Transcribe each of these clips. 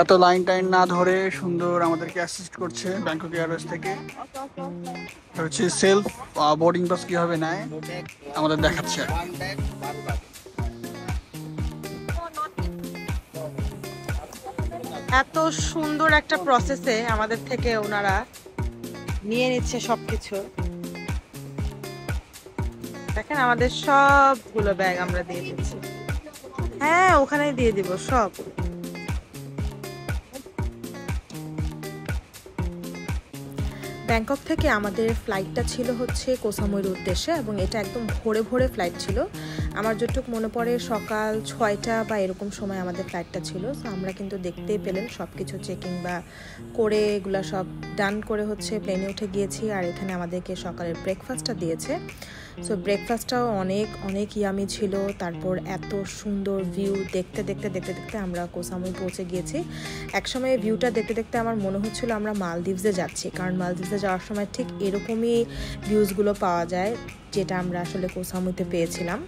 এত লাইন টাইন না ধরে সুন্দর আমাদেরকে অ্যাসিস্ট করছে ব্যাংকক এয়ারওয়েজ থেকে। হচ্ছে সেলফ বোর্ডিং পাস কিভাবে নেয় আমাদের দেখাচ্ছে। এত সুন্দর একটা প্রসেসে আমাদের থেকে ওনারা নিয়ে নিচ্ছে সবকিছু। দেখেন আমাদের সবগুলো ব্যাগ আমরা দিয়ে দিচ্ছি। হ্যাঁ ওখানে দিয়ে দিব সব। ব্যাংকক থেকে আমাদের ফ্লাইটটা ছিল হচ্ছে কোহ সামুইয়ের উদ্দেশ্যে, এবং এটা একদম ভোরে ভোরে ফ্লাইট ছিল। আমার যতটুকু মনে পড়ে সকাল 6টা বা এরকম সময় আমাদের ফ্লাইটটা ছিল। তো আমরা কিন্তু দেখতেই পেলেন সব কিছু চেকিং বা করে এগুলা সব ডান করে হচ্ছে প্লেনে উঠে গিয়েছি। আর এখানে আমাদেরকে সকালের ব্রেকফাস্টটা দিয়েছে। সো ব্রেকফাস্টটাও অনেক অনেক ইয়ামি ছিল। তারপর এত সুন্দর ভিউ দেখতে দেখতে দেখতে দেখতে আমরা কোহ সামুই পৌঁছে গিয়েছি। একসময় ভিউটা দেখতে দেখতে আমার মনে হচ্ছিল আমরা মালদ্বীপসে যাচ্ছি, কারণ মালদ্বীপসে যাওয়ার সময় ঠিক এরকমই ভিউজগুলো পাওয়া যায় যেটা আমরা আসলে কোহ সামুইতে পেয়েছিলাম।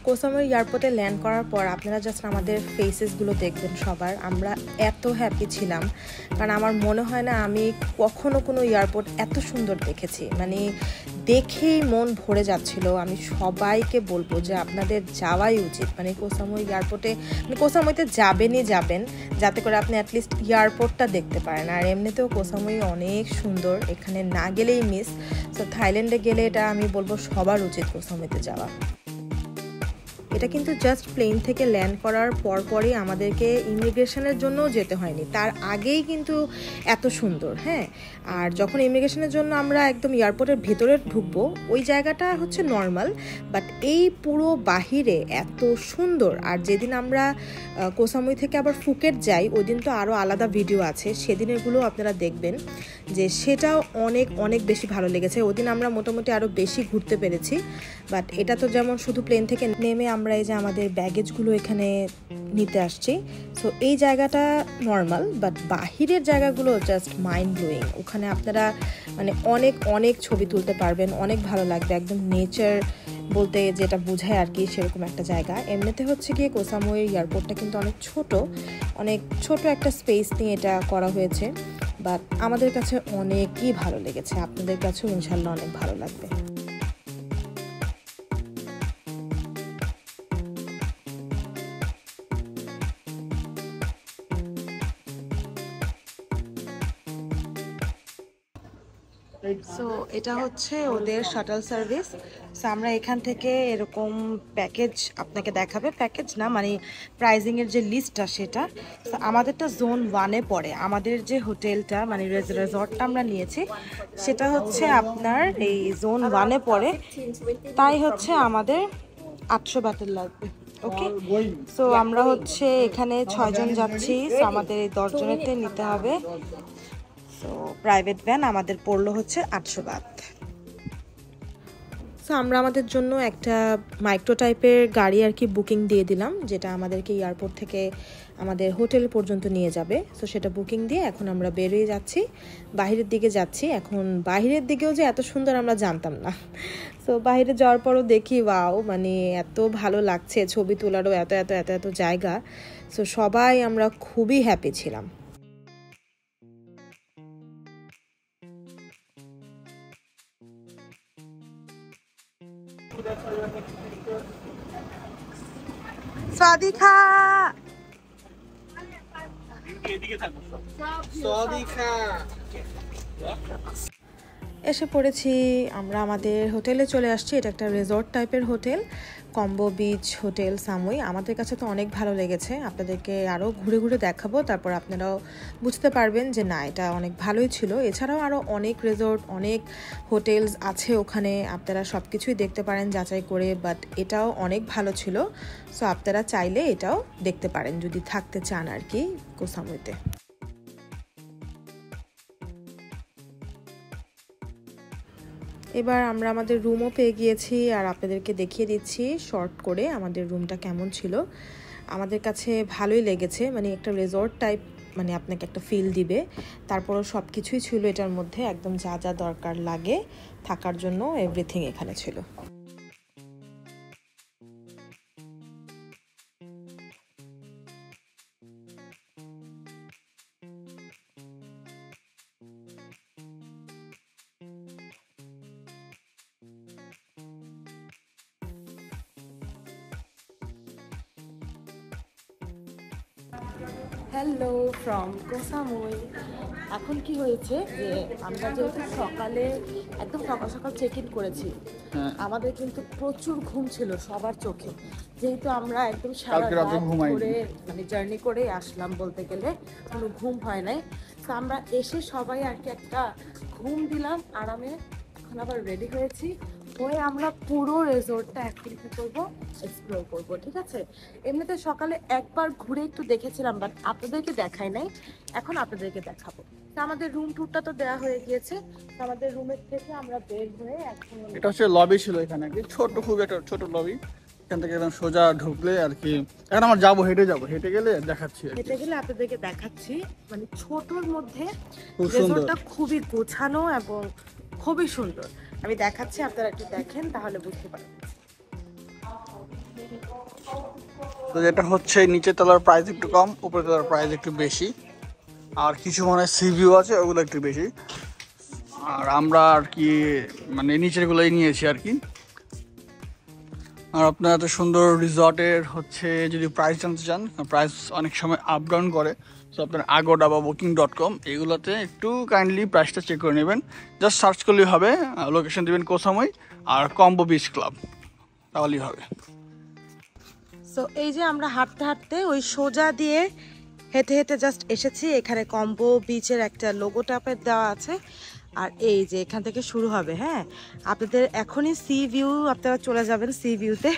কোহ সামুই এয়ারপোর্টে ল্যান্ড করার পর আপনারা জাস্ট আমাদের ফেসেসগুলো দেখবেন সবার। আমরা এত হ্যাপি ছিলাম, কারণ আমার মনে হয় না আমি কখনো কোনো এয়ারপোর্ট এত সুন্দর দেখেছি। মানে দেখেই মন ভরে যাচ্ছিল। আমি সবাইকে বলবো যে আপনাদের যাওয়াই উচিত। মানে কোহ সামুই এয়ারপোর্টে কোহ সামুইতে যাবেন, যাতে করে আপনি অ্যাটলিস্ট এয়ারপোর্টটা দেখতে পারেন। আর এমনিতেও কোহ সামুই অনেক সুন্দর, এখানে না গেলেই মিস। তো থাইল্যান্ডে গেলে এটা আমি বলবো সবার উচিত কোহ সামুইতে যাওয়া। এটা কিন্তু জাস্ট প্লেন থেকে ল্যান্ড করার পরপরই আমাদেরকে ইমিগ্রেশনের জন্যও যেতে হয়নি, তার আগেই কিন্তু এত সুন্দর। হ্যাঁ, আর যখন ইমিগ্রেশনের জন্য আমরা একদম এয়ারপোর্টের ভেতরে ঢুকবো ওই জায়গাটা হচ্ছে নর্মাল, বাট এই পুরো বাহিরে এত সুন্দর। আর যেদিন আমরা কোহ সামুই থেকে আবার ফুকেট যাই ওই দিন তো আরও আলাদা ভিডিও আছে, সেদিনেরগুলো আপনারা দেখবেন যে সেটাও অনেক অনেক বেশি ভালো লেগেছে। ওই দিন আমরা মোটামুটি আরও বেশি ঘুরতে পেরেছি। বাট এটা তো যেমন শুধু প্লেন থেকে নেমে আমরা এই যে আমাদের ব্যাগেজগুলো এখানে নিতে আসছি। সো এই জায়গাটা নর্মাল, বাট বাহিরের জায়গাগুলো জাস্ট মাইন্ড ব্লোয়িং। ওখানে আপনারা মানে অনেক অনেক ছবি তুলতে পারবেন, অনেক ভালো লাগবে। একদম নেচার বলতে যেটা বোঝায় আর কি, সেরকম একটা জায়গা। এমনিতে হচ্ছে গিয়ে কোহ সামুই এয়ারপোর্টটা কিন্তু অনেক ছোট একটা স্পেস নিয়ে এটা করা হয়েছে। বাট আমাদের কাছে অনেকই ভালো লেগেছে, আপনাদের কাছেও ইনশাল্লাহ অনেক ভালো লাগবে। সো এটা হচ্ছে ওদের শাটল সার্ভিস। সো আমরা এখান থেকে এরকম প্যাকেজ আপনাকে দেখাবে, প্যাকেজ না মানে প্রাইজিংয়ের যে লিস্টটা সেটা। সো আমাদেরটা জোন 1-এ পড়ে। আমাদের যে হোটেলটা মানে রিসর্টটা আমরা নিয়েছি সেটা হচ্ছে আপনার এই জোন 1-এ পড়ে, তাই হচ্ছে আমাদের 800 বাট লাগবে। ওকে, সো আমরা হচ্ছে এখানে 6 জন যাচ্ছি। সো আমাদের এই 10 জনেরতে নিতে হবে। তো প্রাইভেট ভ্যান আমাদের পড়লো হচ্ছে 800 বাত। সো আমরা আমাদের জন্য একটা মাইক্রো টাইপের গাড়ি আর কি বুকিং দিয়ে দিলাম, যেটা আমাদেরকে এয়ারপোর্ট থেকে আমাদের হোটেল পর্যন্ত নিয়ে যাবে। সো সেটা বুকিং দিয়ে এখন আমরা বেরিয়ে যাচ্ছি, বাহিরের দিকে যাচ্ছি। এখন বাহিরের দিকেও যে এত সুন্দর আমরা জানতাম না। সো বাইরে যাওয়ার পরও দেখি ওয়াও, মানে এত ভালো লাগছে, ছবি তোলারও এত এত এত এত জায়গা। সো সবাই আমরা খুবই হ্যাপি ছিলাম। সাদিকা এসে পড়েছি আমরা, আমাদের হোটেলে চলে আসছি। এটা একটা রিসর্ট টাইপের hotel, combo beach hotel Samui. আমাদের কাছে তো অনেক ভালো লেগেছে, আপনাদেরকে আরও ঘুরে ঘুরে দেখাবো, তারপর আপনারাও বুঝতে পারবেন যে না এটা অনেক ভালোই ছিল। এছাড়াও আরও অনেক রিসর্ট অনেক হোটেলস আছে ওখানে, আপনারা সব কিছুই দেখতে পারেন যাচাই করে। বাট এটাও অনেক ভালো ছিল। সো আপনারা চাইলে এটাও দেখতে পারেন যদি থাকতে চান আর কি কোহ সামুইতে। এবার আমরা আমাদের রুমও পেয়ে গিয়েছি, আর আপনাদেরকে দেখিয়ে দিচ্ছি শর্ট করে আমাদের রুমটা কেমন ছিল। আমাদের কাছে ভালোই লেগেছে, মানে একটা রিসর্ট টাইপ মানে আপনাকে একটা ফিল দিবে। তারপরও সব কিছুই ছিল এটার মধ্যে, একদম যা যা দরকার লাগে থাকার জন্য এভরিথিং এখানে ছিল। Hello from Koh Samui. এখন কি হয়েছে যে আমরা যেহেতু সকালে একদম সকাল সকাল চেক ইন করেছি, আমাদের কিন্তু প্রচুর ঘুম ছিল সবার চোখে, যেহেতু আমরা একদম সারা রাত করে মানে জার্নি করে আসলাম, বলতে গেলে কোনো ঘুম হয় নাই। তো আমরা এসে সবাই আর কি একটা ঘুম দিলাম আরামে। এখন আবার রেডি হয়েছি, হয়ে আমরা পুরো রিসোর্টটা অ্যাক্টিভিটি করবো, এক্সপ্লোর করবো। ঠিক আছে, এমনিতে সকালে একবার ঘুরে একটু দেখেছিলাম, বাট আপনাদেরকে দেখাই নাই, এখন আপনাদেরকে দেখাবো। তো আমাদের রুম ট্যুরটা তো দেওয়া হয়ে গিয়েছে। তো আমাদের রুমের থেকে আমরা বের হয়ে এখন, এটা হচ্ছে লবি ছিল এখানে আর কি, ছোট, খুব একটা ছোট লবি। এখান থেকে একদম সোজা ঢুকলে আর কি, এখন আমরা যাবো, হেঁটে গেলে দেখাচ্ছি, হেঁটে গেলে আপনাদেরকে দেখাচ্ছি। মানে ছোটর মধ্যে খুব সুন্দর, রিসোর্টটা খুবই গোছানো এবং খুবই সুন্দর। আমি দেখাচ্ছি, আপনারা একটু দেখেন তাহলে বুঝতে পারবেন। তো যেটা হচ্ছে নিচের তলার প্রাইস একটু কম, উপরের তলার প্রাইস একটু বেশি, আর কিছু মানে সি ভিউ আছে ওগুলো একটু বেশি। আর আমরা আর কি মানে নিচেরগুলোই নিয়েছি আর কি। আর আপনার এত সুন্দর রিসর্টের হচ্ছে যদি প্রাইস জানতে চান, প্রাইস অনেক সময় আপ ডাউন করে, সো আপনার আগোডা বা booking.com এগুলোতে একটু কাইন্ডলি প্রাইসটা চেক করে নেবেন। জাস্ট সার্চ করলেই হবে, লোকেশন দেবেন কোসামুই আর কম্বো বিচ ক্লাব, তাহলেই হবে। সো এই যে আমরা হাঁটতে হাঁটতে ওই সোজা দিয়ে হেঁটে হেঁটে জাস্ট এসেছি, এখানে কম্বো বিচের একটা লোগো টাইপের দেওয়া আছে। আর এই যে এখান থেকে শুরু হবে। হ্যাঁ, আপনাদের এখনই সি ভিউ, আপনারা চলে যাবেন সি ভিউতে,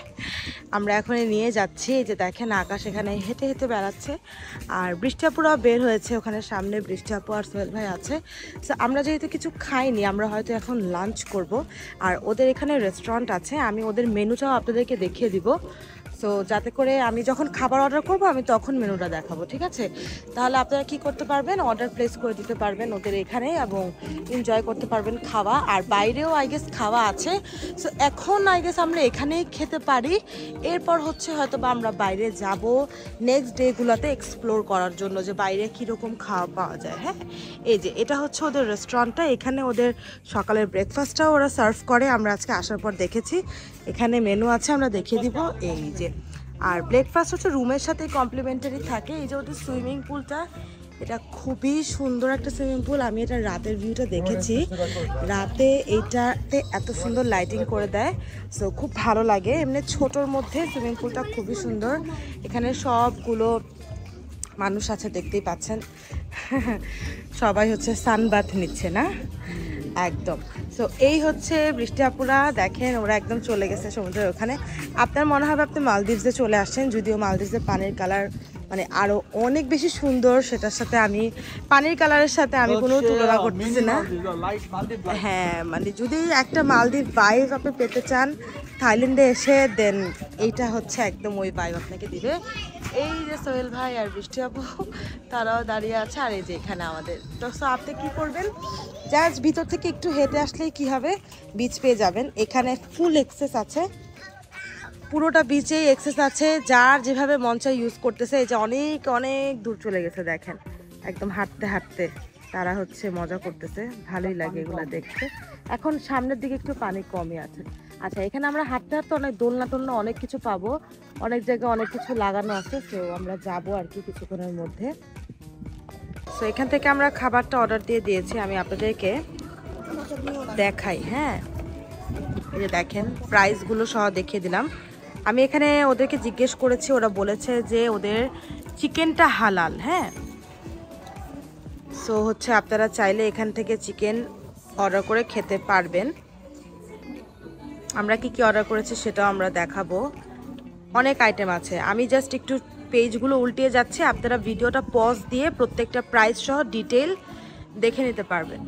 আমরা এখনই নিয়ে যাচ্ছি। এই যে দেখেন আকাশ এখানে হেঁটে হেঁটে বেড়াচ্ছে, আর বৃষ্টি আপুরাও বের হয়েছে, ওখানে সামনে বৃষ্টি আপু আর সোহেল ভাই আছে। সো আমরা যেহেতু কিছু খাইনি, আমরা হয়তো এখন লাঞ্চ করব। আর ওদের এখানে রেস্টুরেন্ট আছে, আমি ওদের মেনুটাও আপনাদেরকে দেখিয়ে দিব। সো যাতে করে আমি যখন খাবার অর্ডার করব আমি তখন মেনুটা দেখাবো। ঠিক আছে, তাহলে আপনারা কি করতে পারবেন, অর্ডার প্লেস করে দিতে পারবেন ওদের এখানে এবং এনজয় করতে পারবেন খাওয়া। আর বাইরেও আই গেস খাওয়া আছে। সো এখন আই গেস আমরা এখানেই খেতে পারি, এরপর হচ্ছে হয়তো বা আমরা বাইরে যাব নেক্সট ডেগুলোতে এক্সপ্লোর করার জন্য যে বাইরে কীরকম খাওয়া পাওয়া যায়। হ্যাঁ, এই যে এটা হচ্ছে ওদের রেস্টুরেন্টটা, এখানে ওদের সকালের ব্রেকফাস্টটাও ওরা সার্ভ করে, আমরা আজকে আসার পর দেখেছি। এখানে মেনু আছে, আমরা দেখিয়ে দিব। এই যে, আর ব্রেকফাস্ট হচ্ছে রুমের সাথে কমপ্লিমেন্টারি থাকে। এই যে ওদের সুইমিং পুলটা, এটা খুবই সুন্দর একটা সুইমিং পুল। আমি এটা রাতের ভিউটা দেখেছি, রাতে এইটাতে এত সুন্দর লাইটিং করে দেয়, সো খুব ভালো লাগে। এমনি ছোটোর মধ্যে সুইমিং পুলটা খুবই সুন্দর। এখানে সবগুলো মানুষ আছে, দেখতেই পাচ্ছেন সবাই হচ্ছে সানবাথ নিচ্ছে না, একদম। সো এই হচ্ছে বৃষ্টি আপুরা, দেখেন ওরা একদম চলে গেছে সমুদ্রের ওখানে। আপনার মনে হবে আপনি মালদ্বীপসে চলে আসছেন, যদিও মালদ্বীপসের পানির কালার মানে আরো অনেক বেশি সুন্দর। সেটার সাথে আমি পানির কালারের সাথে আমি কোনো তুলনা করতেছি না। হ্যাঁ, মানে যদি একটা মালদ্বীপ ভাইব আপনি পেতে চান থাইল্যান্ডে এসে, দেন এইটা হচ্ছে একদম ওই ভাইব আপনাকে দিবে। এই যে সোহেল ভাই আর বৃষ্টি আপু তারাও দাঁড়িয়ে আছে, আর এই যে এখানে আমাদের। তো আপনি কি করবেন, জাস্ট ভিতর থেকে একটু হেঁটে আসলেই কি হবে, বিচ পেয়ে যাবেন। এখানে ফুল এক্সেস আছে, পুরোটা বিচেই এক্সেস আছে, যার যেভাবে মন চায় ইউজ করতেছে। এই যে অনেক অনেক দূর চলে গেছে, দেখেন একদম হাঁটতে হাঁটতে তারা হচ্ছে মজা করতেছে, ভালোই লাগে এগুলো দেখতে। এখন সামনের দিকে একটু পানি কমই আছে। আচ্ছা, এখানে আমরা হাঁটতে হাঁটতে অনেক দোলনা টোলনা অনেক কিছু পাবো, অনেক জায়গায় অনেক কিছু লাগানো আছে। তো আমরা যাবো আর কি কিছুক্ষণের মধ্যে। তো এখান থেকে আমরা খাবারটা অর্ডার দিয়ে দিয়েছি, আমি আপনাদেরকে দেখাই। হ্যাঁ, এই যে দেখেন প্রাইসগুলো সহ দেখিয়ে দিলাম। আমি এখানে ওদেরকে জিজ্ঞেস করেছি, ওরা বলেছে যে ওদের চিকেনটা হালাল। হ্যাঁ, সো হচ্ছে আপনারা চাইলে এখান থেকে চিকেন অর্ডার করে খেতে পারবেন। আমরা কি কি অর্ডার করেছি সেটাও আমরা দেখাবো, অনেক আইটেম আছে। আমি জাস্ট একটু পেজগুলো উল্টিয়ে যাচ্ছি, আপনারা ভিডিওটা পজ দিয়ে প্রত্যেকটা প্রাইস সহ ডিটেল দেখে নিতে পারবেন।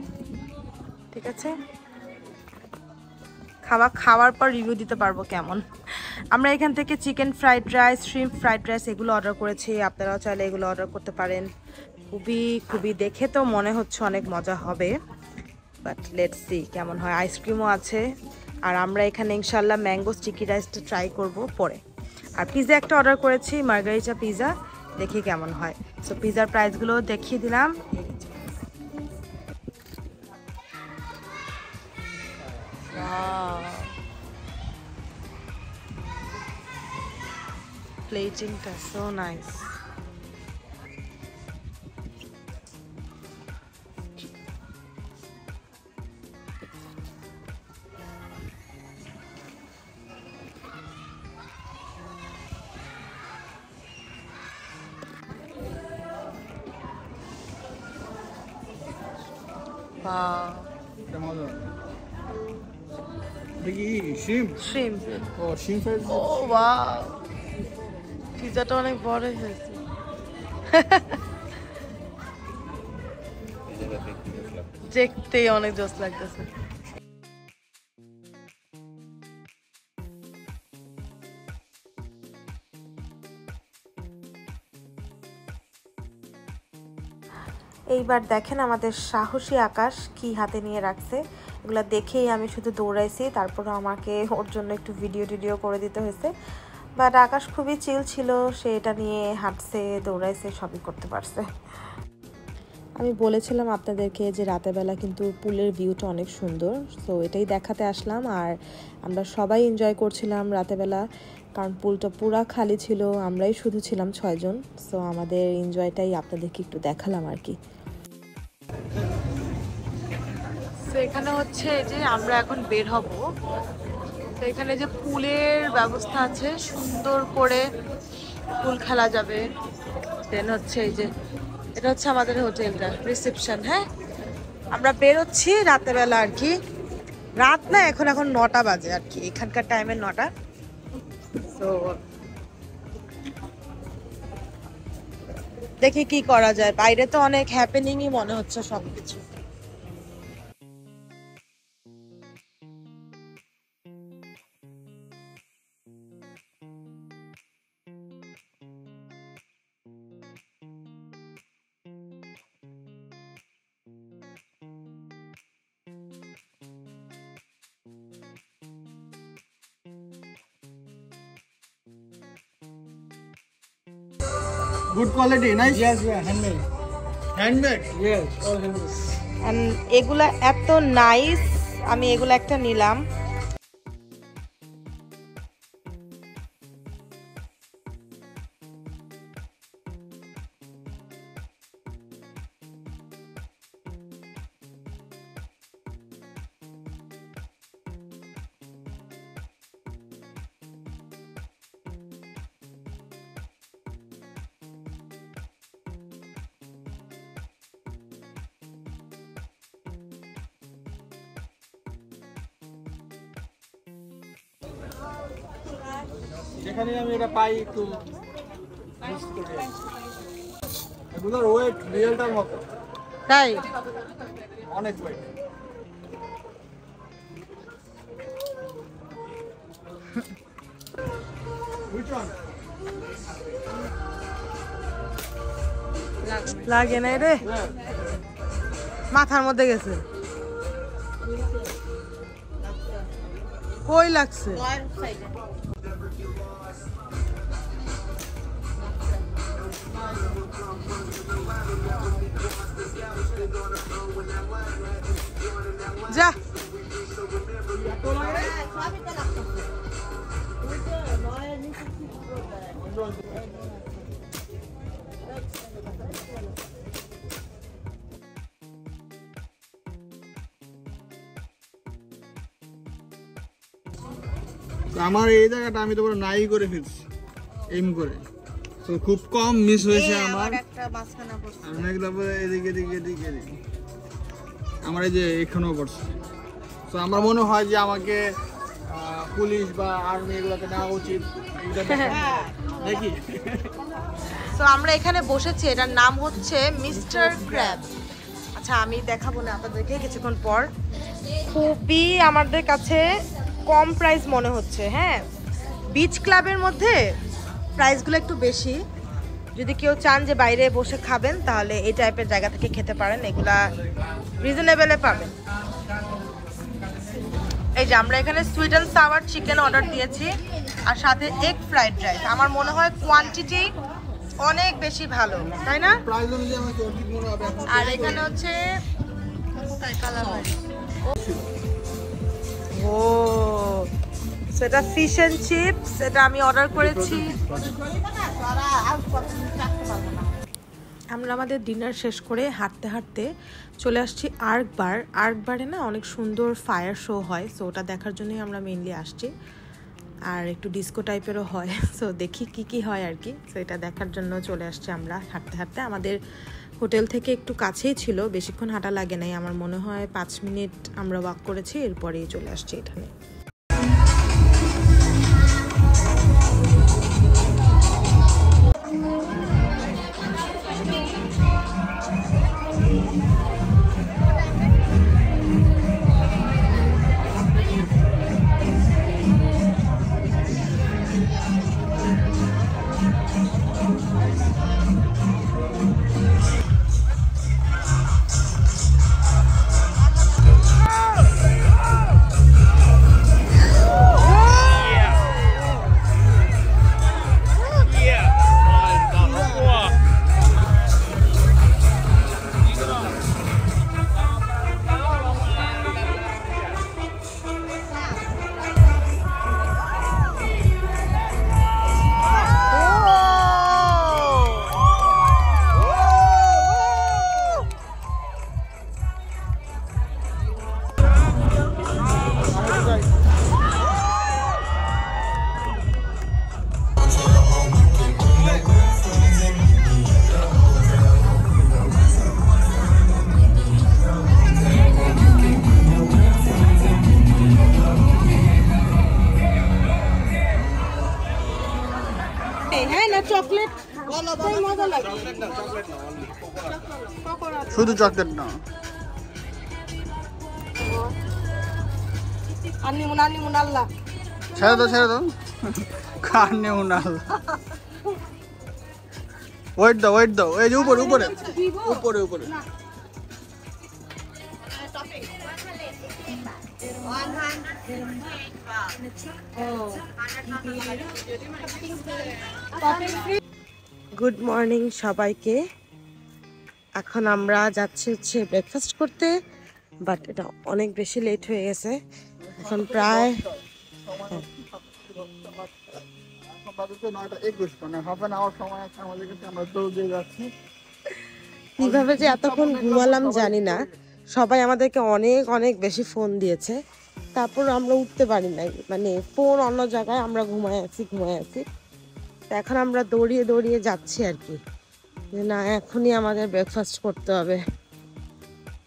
ঠিক আছে, খাওয়ার পর রিভিউ দিতে পারবো কেমন। আমরা এখান থেকে chicken fried rice, shrimp fried rice এগুলো অর্ডার করেছি, আপনারাও চাইলে এগুলো অর্ডার করতে পারেন। খুবই খুবই দেখে তো মনে হচ্ছে অনেক মজা হবে, বাট লেটস সি কেমন হয়। আইসক্রিমও আছে, আর আমরা এখানে ইনশাল্লাহ ম্যাঙ্গো স্টিকি রাইসটা ট্রাই করব পরে। আর পিৎজা একটা অর্ডার করেছি, মার্গারিটা পিৎজা, দেখি কেমন হয়। সো পিৎজার প্রাইসগুলো দেখিয়ে দিলাম। প্লেটিংটা সো নাইস। শ্রিম্প। ও ওয়াও, পিৎজাটা অনেক বড় হয়েছে। দেখতেই অনেক জোস লাগতেছে। এইবার দেখেন আমাদের সাহসী আকাশ কি হাতে নিয়ে রাখছে। এগুলো দেখেই আমি শুধু দৌড়াইছি, তারপরে আমাকে ওর জন্য একটু ভিডিও করে দিতে হয়েছে। বাট আকাশ খুবই চিল ছিল, সে এটা নিয়ে হাঁটছে, দৌড়াইছে, সবই করতে পারছে। আমি বলেছিলাম আপনাদেরকে যে রাতের বেলা কিন্তু পুলের ভিউটা অনেক সুন্দর, সো এটাই দেখাতে আসলাম। আর আমরা সবাই এনজয় করছিলাম রাতেরবেলা, কারণ পুলটা পুরা খালি ছিল, আমরাই শুধু ছিলাম 6 জন। সো আমাদের এনজয়টাই আপনাদেরকে একটু দেখালাম আর কি। তো এখানে হচ্ছে যে আমরা এখন বের হব, তো এখানে যে পুলের ব্যবস্থা আছে, সুন্দর করে পুল খেলা যাবে। দেন হচ্ছে এই যে এটা হচ্ছে আমাদের হোটেলটা রিসেপশন। হ্যাঁ, আমরা বেরোচ্ছি রাতেরবেলা আর কি, রাত না, এখন 9টা বাজে আর কি, এখানকার টাইমের 9টা। তো দেখি কি করা যায়, বাইরে তো অনেক হ্যাপেনিংই মনে হচ্ছে সবকিছু। Good quality, nice. Yes, yeah, handmade. Handmade? Yes, all handmade. And এগুলা এত নাইস, আমি এগুলা একটা নিলাম। যেখানে আমি এটা পাই একটু মিস করে যাই। এগুলোর ওয়েট রিয়েলটার মতো, তাই অনেক ওয়েট। Which one? লাগে না রে, মাথার মধ্যে গেছে। কই লাগছে? যা আমার এই জায়গাটা আমি তো পুরো নাই করে ফেলছি এম করে, তো খুব কম মিস হয়েছে আমার। আমি একদম এদিকে এদিকে এদিকে এদিকে আমার এই যে এখানেও পড়ছে। তো আমার মনে হয় যে আমাকে পুলিশ বা আর্মি এগুলোকে নেওয়া উচিত, দেখি। তো আমরা এখানে বসেছি, এটার নাম হচ্ছে মিস্টার ক্র্যাব। আচ্ছা আমি দেখাবো না আপনাদেরকে কিছুক্ষণ পর। খুবই আমাদের কাছে কম প্রাইস মনে হচ্ছে। হ্যাঁ, বিচ ক্লাবের মধ্যে প্রাইসগুলো একটু বেশি, যদি কেউ চান যে বাইরে বসে খাবেন তাহলে এই টাইপের জায়গা থেকে খেতে পারেন, এগুলা রিজনেবলে পাবেন। এই যে আমরা এখানে sweet and sour chicken order দিয়েছি আর সাথে এগ ফ্রাইড রাইস। আমার মনে হয় কোয়ান্টিটি অনেক বেশি ভালো, তাই না? আর এখানে হচ্ছে ও সেটা ফিশ এন্ড চিপস, এটা আমি অর্ডার করেছি। আমরা আমাদের ডিনার শেষ করে হাঁটতে হাঁটতে চলে আসছি আর্ক বার। আর্ক বারে না অনেক সুন্দর ফায়ার শো হয়, সো ওটা দেখার জন্যই আমরা মেইনলি আসছি। আর একটু ডিস্কো টাইপেরও হয়, সো দেখি কি হয় আর কি। সো এটা দেখার জন্য চলে আসছি আমরা হাঁটতে হাঁটতে। আমাদের হোটেল থেকে একটু কাছেই ছিল, বেশিক্ষণ হাঁটা লাগে নাই, আমার মনে হয় 5 মিনিট আমরা ওয়াক করেছি, এরপরেই চলে আসছি এখানে। চকলেট মজা লাগে, শুধু চকলেট না, আল্লাহ ছেড়ে দাও কার নেমুন আল্লাহ। ওয়েট দাও, এই যে উপরে গুড মর্নিং সবাইকে। এখন আমরা যাচ্ছি হচ্ছে ব্রেকফাস্ট করতে, বাট এটা অনেক বেশি লেট হয়ে গেছে। এখন প্রায় কিভাবে যে এতক্ষণ ঘুমালাম জানি না। সবাই আমাদেরকে অনেক অনেক বেশি ফোন দিয়েছে, তারপর আমরা উঠতে পারি নাই, মানে ফোন অন্য জায়গায়, আমরা ঘুমায় আছি। তো এখন আমরা দৌড়িয়ে যাচ্ছি আর কি, যে না এখনই আমাদের ব্রেকফাস্ট করতে হবে।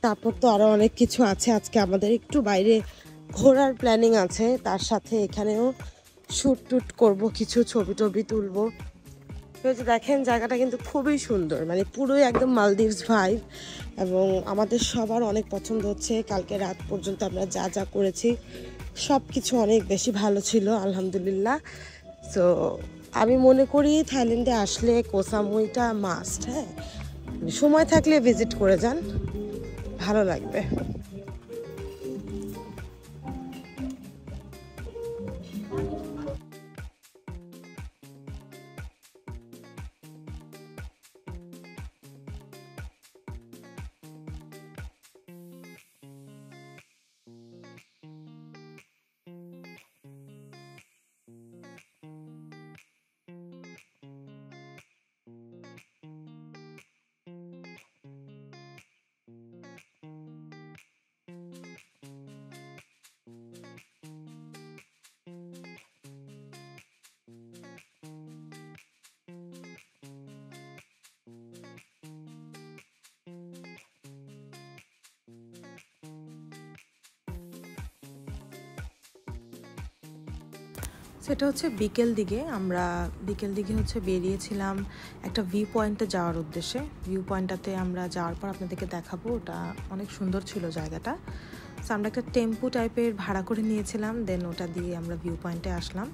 তারপর তো আরো অনেক কিছু আছে, আজকে আমাদের একটু বাইরে ঘোরার প্ল্যানিং আছে, তার সাথে এখানেও শুট করবো, কিছু ছবি তুলবো। তো দেখেন জায়গাটা কিন্তু খুবই সুন্দর, মানে পুরোই একদম মালদ্বীপস ভাইব, এবং আমাদের সবার অনেক পছন্দ হচ্ছে। কালকে রাত পর্যন্ত আমরা যা করেছি সব কিছু অনেক বেশি ভালো ছিল আলহামদুলিল্লাহ। সো আমি মনে করি থাইল্যান্ডে আসলে কোহ সামুইটা মাস্ট। হ্যাঁ, সময় থাকলে ভিজিট করে যান, ভালো লাগবে। সেটা হচ্ছে বিকেল দিকে, আমরা বিকেল দিকে হচ্ছে বেরিয়েছিলাম একটা ভিউ পয়েন্টে যাওয়ার উদ্দেশ্যে। ভিউ পয়েন্টটাতে আমরা যাওয়ার পর আপনাদেরকে দেখাবো, ওটা অনেক সুন্দর ছিল জায়গাটা। সো আমরা একটা টেম্পু টাইপের ভাড়া করে নিয়েছিলাম, দেন ওটা দিয়ে আমরা ভিউ পয়েন্টে আসলাম।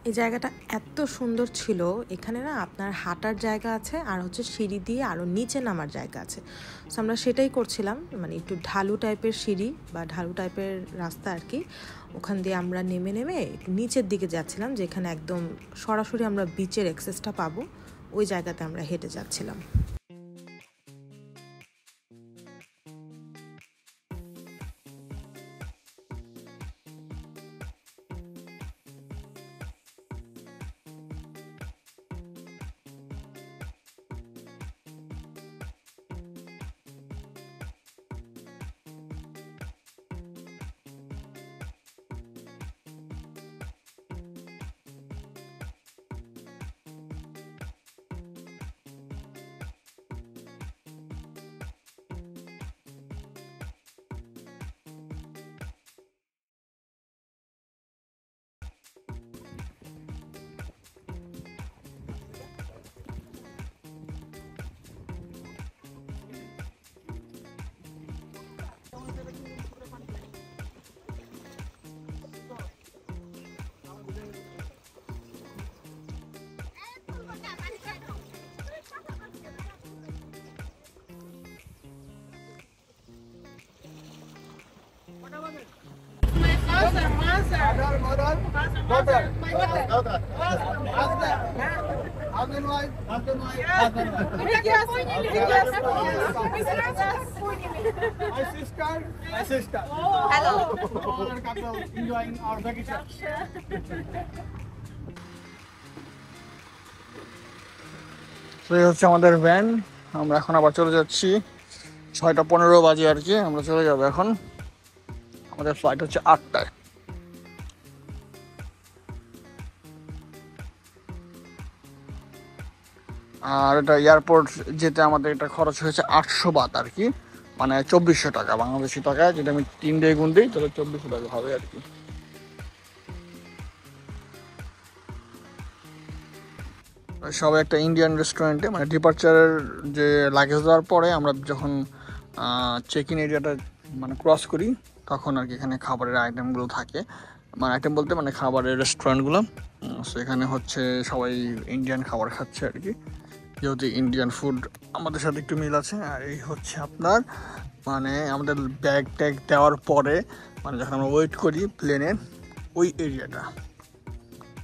এই জায়গাটা এত সুন্দর ছিল, এখানে না আপনার হাঁটার জায়গা আছে আর হচ্ছে সিঁড়ি দিয়ে আরও নিচে নামার জায়গা আছে। সো আমরা সেটাই করছিলাম, মানে একটু ঢালু টাইপের সিঁড়ি বা ঢালু টাইপের রাস্তা আর কি, ওখান দিয়ে আমরা নেমে নেমে একটু নিচের দিকে যাচ্ছিলাম, যেখানে একদম সরাসরি আমরা বিচের অ্যাক্সেসটা পাবো, ওই জায়গাতে আমরা হেঁটে যাচ্ছিলাম। তো এই হচ্ছে আমাদের ভ্যান, আমরা এখন আবার চলে যাচ্ছি। 6:15 বাজে আর কি, আমরা চলে যাবো এখন। আমাদের ফ্লাইট হচ্ছে 8টায়। আর এটা এয়ারপোর্ট যেতে আমাদের এটা খরচ হয়েছে 800 বাত আর কি, মানে 2400 টাকা বাংলাদেশি টাকায়। যদি আমি 3 ডে গুণ দিই তাহলে 2400 টাকা হবে আর কি। সবাই একটা ইন্ডিয়ান রেস্টুরেন্টে, মানে ডিপার্চারের যে লাগেজ দেওয়ার পরে আমরা যখন চেক ইন এরিয়াটা মানে ক্রস করি, তখন আর কি এখানে খাবারের আইটেমগুলো থাকে। মানে আইটেম বলতে মানে খাবারের রেস্টুরেন্টগুলো। সো এখানে হচ্ছে সবাই ইন্ডিয়ান খাবার খাচ্ছে আর কি, যেহেতু ইন্ডিয়ান ফুড আমাদের সাথে একটু মিল আছে। আর এই হচ্ছে আপনার মানে আমাদের ব্যাগ ট্যাগ দেওয়ার পরে, মানে যখন আমরা ওয়েট করি প্লেনের, ওই এরিয়াটা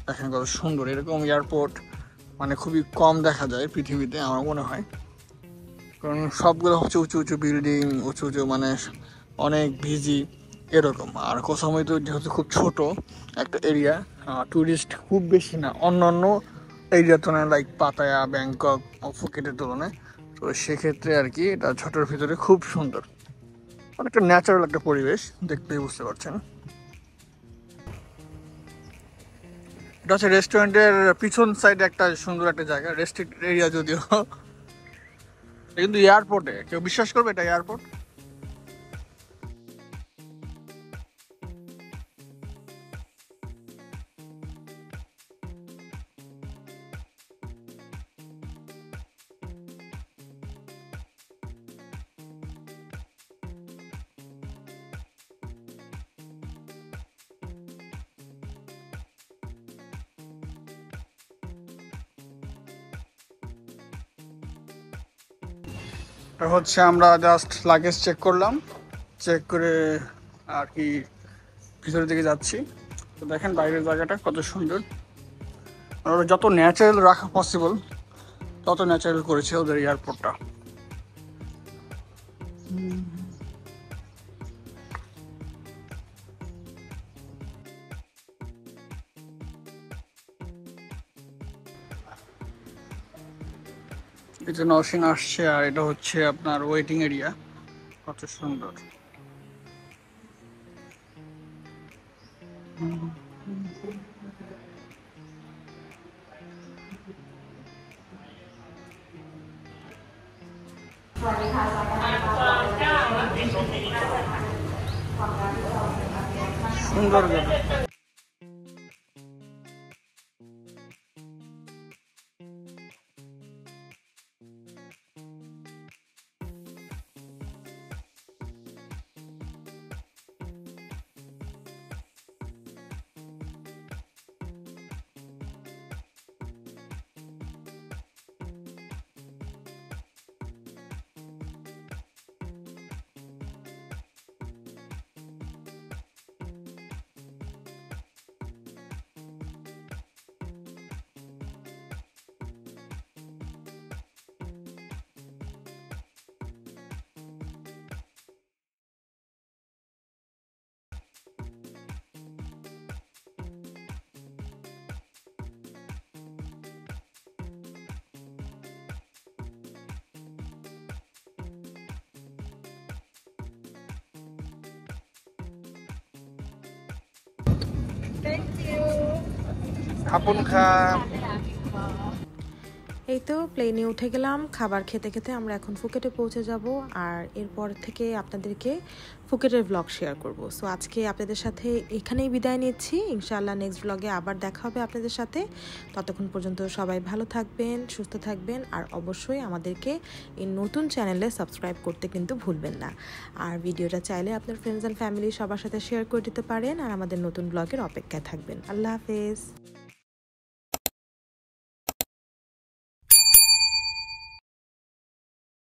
দেখেন কত সুন্দর। এরকম এয়ারপোর্ট মানে খুবই কম দেখা যায় পৃথিবীতে আমার মনে হয়, কারণ সবগুলো হচ্ছে উঁচু উঁচু বিল্ডিং, উঁচু উঁচু মানে অনেক ভিজি এরকম। আর কোথাও সময় তো যেহেতু খুব ছোট একটা এরিয়া, ট্যুরিস্ট খুব বেশি না অন্য অন্য এরিয়ার তুলনায়, লাইক পাতায়া, ব্যাংকক, ফুকেটের তুলনায়। তো সেক্ষেত্রে আর কি এটা ছোটোর ভিতরে খুব সুন্দর, অনেকটা ন্যাচারাল একটা পরিবেশ, দেখতেই বুঝতে পারছেন। এটা হচ্ছে রেস্টুরেন্টের পিছন সাইডে একটা সুন্দর একটা জায়গা, রেস্ট্রিক্টেড এরিয়া যদিও, কিন্তু এয়ারপোর্টে কেউ বিশ্বাস করবে এটা এয়ারপোর্ট? এটা হচ্ছে আমরা জাস্ট লাগেজ চেক করলাম, চেক করে আর কি ভিতরের দিকে যাচ্ছি। তো দেখেন বাইরের জায়গাটা কত সুন্দর, আর ওরা যত ন্যাচারাল রাখা পসিবল তত ন্যাচারাল করেছে ওদের এয়ারপোর্টটা। এই যে নরসিং আসছে, আর এটা হচ্ছে আপনার ওয়েটিং এরিয়া, কত সুন্দর। সুন্দর জায়গা। আপন খান। এই তো প্লেনে উঠে গেলাম। খাবার খেতে খেতে আমরা এখন ফুকেটে পৌঁছে যাব, আর এরপর থেকে আপনাদেরকে ফুকেটের ব্লগ শেয়ার করব। সো আজকে আপনাদের সাথে এখানেই বিদায় নিচ্ছি। ইনশাআল্লাহ নেক্সট ব্লগে আবার দেখা হবে আপনাদের সাথে। ততক্ষণ পর্যন্ত সবাই ভালো থাকবেন, সুস্থ থাকবেন, আর অবশ্যই আমাদেরকে এই নতুন চ্যানেলে সাবস্ক্রাইব করতে কিন্তু ভুলবেন না। আর ভিডিওটা চাইলে আপনার ফ্রেন্ডস অ্যান্ড ফ্যামিলি সবার সাথে শেয়ার করে দিতে পারেন, আর আমাদের নতুন ব্লগের অপেক্ষায় থাকবেন। আল্লাহ হাফেজ।